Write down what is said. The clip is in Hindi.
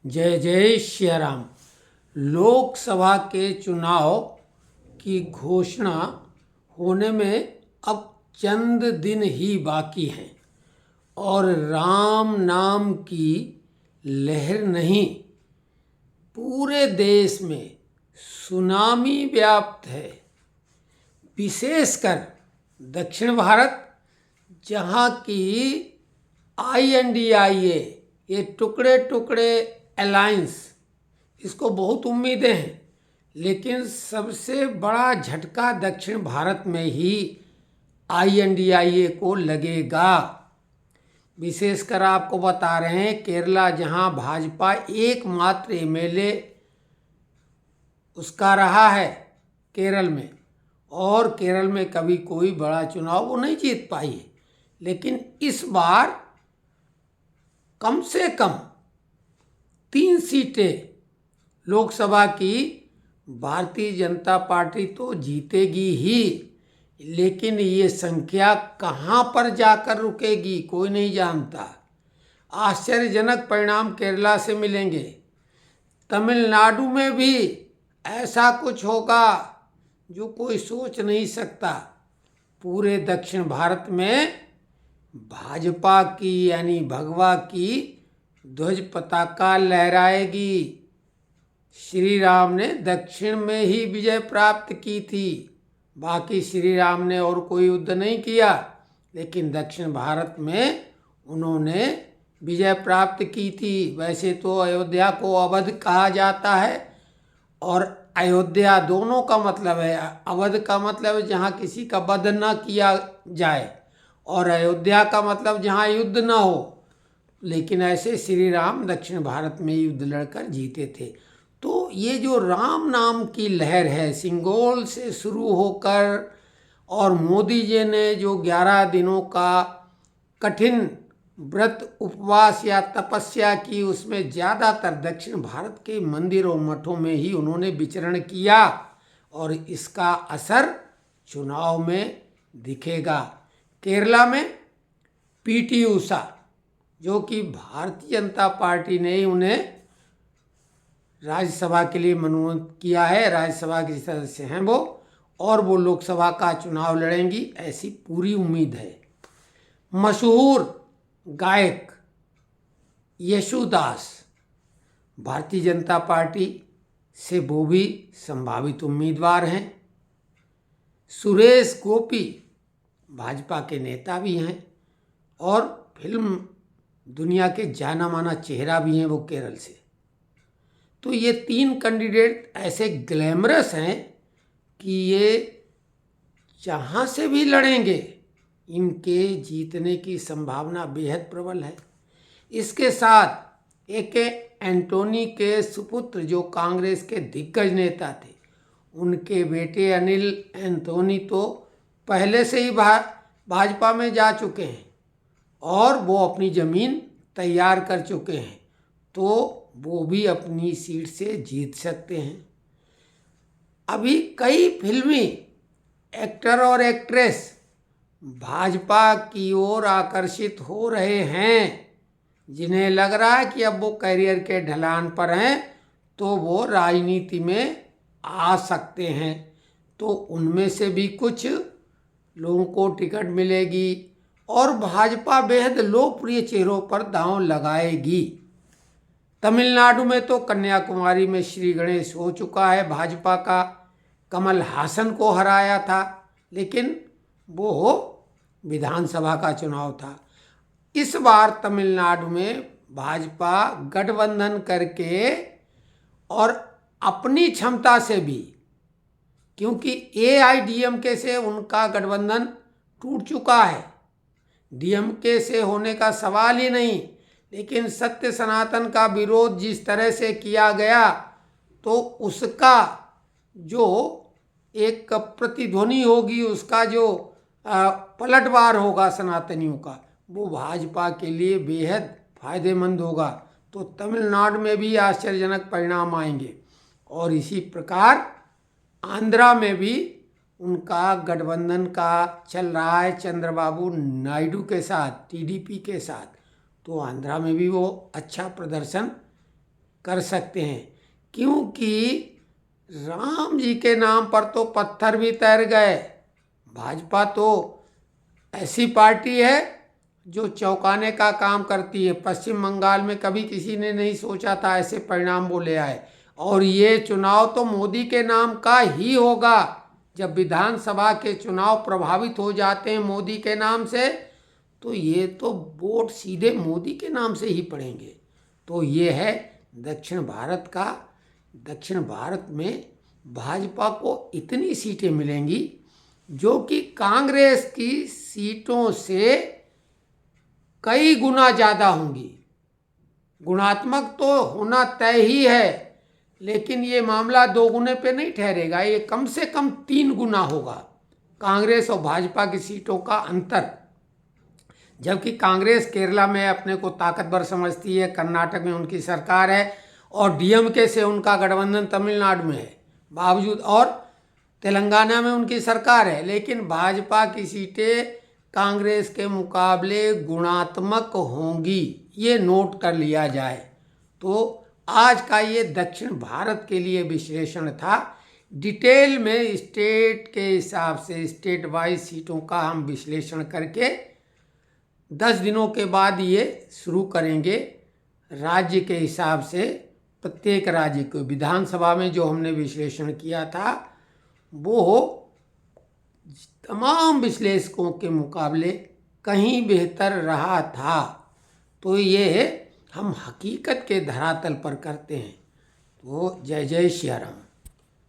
जय जय श्री राम। लोकसभा के चुनाव की घोषणा होने में अब चंद दिन ही बाकी हैं और राम नाम की लहर नहीं, पूरे देश में सुनामी व्याप्त है। विशेषकर दक्षिण भारत, जहाँ की INDIA, ये टुकड़े टुकड़े अलायंस, इसको बहुत उम्मीदें हैं, लेकिन सबसे बड़ा झटका दक्षिण भारत में ही INDIA को लगेगा। विशेषकर आपको बता रहे हैं, केरला जहां भाजपा एकमात्र MLA उसका रहा है केरल में, और केरल में कभी कोई बड़ा चुनाव वो नहीं जीत पाई है, लेकिन इस बार कम से कम 3 सीटें लोकसभा की भारतीय जनता पार्टी तो जीतेगी ही, लेकिन ये संख्या कहाँ पर जाकर रुकेगी कोई नहीं जानता। आश्चर्यजनक परिणाम केरला से मिलेंगे। तमिलनाडु में भी ऐसा कुछ होगा जो कोई सोच नहीं सकता। पूरे दक्षिण भारत में भाजपा की यानी भगवा की ध्वज पताका लहराएगी। श्री राम ने दक्षिण में ही विजय प्राप्त की थी, बाकी श्री राम ने और कोई युद्ध नहीं किया, लेकिन दक्षिण भारत में उन्होंने विजय प्राप्त की थी। वैसे तो अयोध्या को अवध कहा जाता है, और अयोध्या दोनों का मतलब है। अवध का मतलब जहाँ किसी का वध न किया जाए, और अयोध्या का मतलब जहाँ युद्ध न हो। लेकिन ऐसे श्री राम दक्षिण भारत में युद्ध लड़कर जीते थे। तो ये जो राम नाम की लहर है, सिंगोल से शुरू होकर, और मोदी जी ने जो 11 दिनों का कठिन व्रत उपवास या तपस्या की, उसमें ज़्यादातर दक्षिण भारत के मंदिरों मठों में ही उन्होंने विचरण किया, और इसका असर चुनाव में दिखेगा। केरला में PT उषा, जो कि भारतीय जनता पार्टी ने उन्हें राज्यसभा के लिए मनोनीत किया है, राज्यसभा के सदस्य हैं वो, और वो लोकसभा का चुनाव लड़ेंगी ऐसी पूरी उम्मीद है। मशहूर गायक यशुदास, भारतीय जनता पार्टी से वो भी संभावित उम्मीदवार हैं। सुरेश गोपी भाजपा के नेता भी हैं, और फिल्म दुनिया के जाना माना चेहरा भी हैं वो केरल से। तो ये 3 कैंडिडेट ऐसे ग्लैमरस हैं कि ये जहाँ से भी लड़ेंगे, इनके जीतने की संभावना बेहद प्रबल है। इसके साथ एक एंटोनी के सुपुत्र, जो कांग्रेस के दिग्गज नेता थे, उनके बेटे अनिल एंटोनी तो पहले से ही भाजपा में जा चुके हैं, और वो अपनी ज़मीन तैयार कर चुके हैं, तो वो भी अपनी सीट से जीत सकते हैं। अभी कई फिल्मी एक्टर और एक्ट्रेस भाजपा की ओर आकर्षित हो रहे हैं, जिन्हें लग रहा है कि अब वो करियर के ढलान पर हैं, तो वो राजनीति में आ सकते हैं। तो उनमें से भी कुछ लोगों को टिकट मिलेगी, और भाजपा बेहद लोकप्रिय चेहरों पर दांव लगाएगी। तमिलनाडु में तो कन्याकुमारी में श्री गणेश हो चुका है, भाजपा का कमल हासन को हराया था, लेकिन वो विधानसभा का चुनाव था। इस बार तमिलनाडु में भाजपा गठबंधन करके, और अपनी क्षमता से भी, क्योंकि AIDMK से उनका गठबंधन टूट चुका है, DMK से होने का सवाल ही नहीं, लेकिन सत्य सनातन का विरोध जिस तरह से किया गया, तो उसका जो एक प्रतिध्वनि होगी, उसका जो पलटवार होगा सनातनियों का, वो भाजपा के लिए बेहद फायदेमंद होगा। तो तमिलनाडु में भी आश्चर्यजनक परिणाम आएंगे, और इसी प्रकार आंध्रा में भी उनका गठबंधन का चल रहा है चंद्रबाबू नायडू के साथ, TDP के साथ। तो आंध्रा में भी वो अच्छा प्रदर्शन कर सकते हैं, क्योंकि राम जी के नाम पर तो पत्थर भी तैर गए। भाजपा तो ऐसी पार्टी है जो चौंकाने का काम करती है। पश्चिम बंगाल में कभी किसी ने नहीं सोचा था ऐसे परिणाम वो ले आए, और ये चुनाव तो मोदी के नाम का ही होगा। जब विधानसभा के चुनाव प्रभावित हो जाते हैं मोदी के नाम से, तो ये तो वोट सीधे मोदी के नाम से ही पड़ेंगे। तो ये है दक्षिण भारत का। दक्षिण भारत में भाजपा को इतनी सीटें मिलेंगी जो कि कांग्रेस की सीटों से कई गुना ज़्यादा होंगी। गुणात्मक तो होना तय ही है, लेकिन ये मामला 2 गुने पे नहीं ठहरेगा, ये कम से कम 3 गुना होगा कांग्रेस और भाजपा की सीटों का अंतर। जबकि कांग्रेस केरला में अपने को ताकतवर समझती है, कर्नाटक में उनकी सरकार है और डीएमके से उनका गठबंधन तमिलनाडु में है बावजूद, और तेलंगाना में उनकी सरकार है, लेकिन भाजपा की सीटें कांग्रेस के मुकाबले गुणात्मक होंगी, ये नोट कर लिया जाए। तो आज का ये दक्षिण भारत के लिए विश्लेषण था। डिटेल में स्टेट के हिसाब से स्टेट वाइज सीटों का हम विश्लेषण करके 10 दिनों के बाद ये शुरू करेंगे। राज्य के हिसाब से प्रत्येक राज्य को, विधानसभा में जो हमने विश्लेषण किया था वो तमाम विश्लेषकों के मुकाबले कहीं बेहतर रहा था। तो ये हम हकीकत के धरातल पर करते हैं। तो जय जय श्री राम।